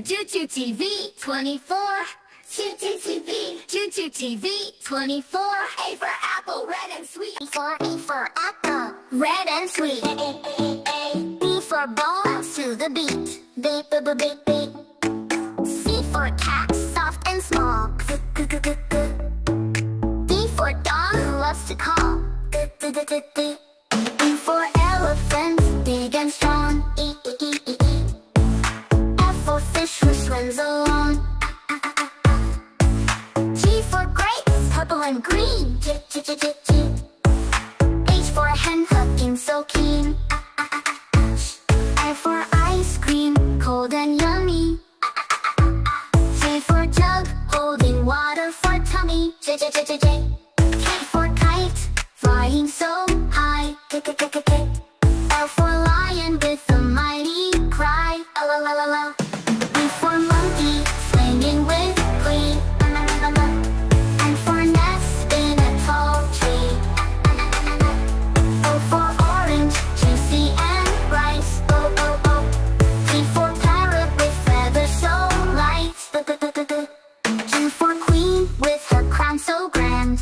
Chintu TV 24. Chintu TV. Chintu TV 24. A for apple, red and sweet. E for apple, red and sweet. B for ball, bounce to the beat. Beat, beep, beep, beep. C for cat, soft and small. D for dog, who loves to call. E for elephant, big and strong. F for fish who swims along. G for grapes, purple and green. H for hen, hooking so keen. I for ice cream, cold and yummy. J for jug, holding water for tummy. K for kite, flying so high. L for lion with a mighty cry. M for monkey, swinging with glee. N for nest in a tall tree. O for orange, juicy and bright. P for parrot with feathers so light. Q for queen with her crown so grand.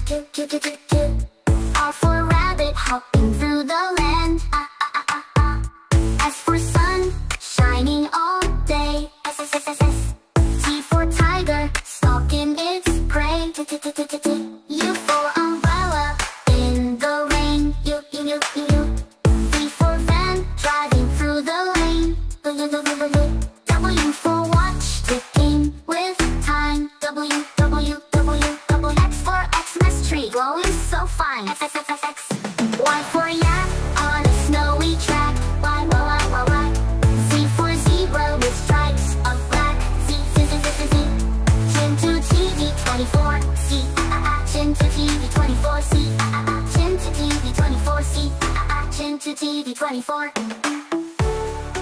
R for rabbit, hopping through the land. S for sun, shining all day. T for tiger, stalking its prey. U for umbrella, in the rain. V for van, driving through the lane. W for watch, ticking with time. X for Xmas tree, glowing so fine. Y for yak, on a snowy track. Y. Z for zebra with stripes of black. Z. Chintu TV 24. C. Chintu TV 24. C. Chintu TV 24. C. Chintu TV 24.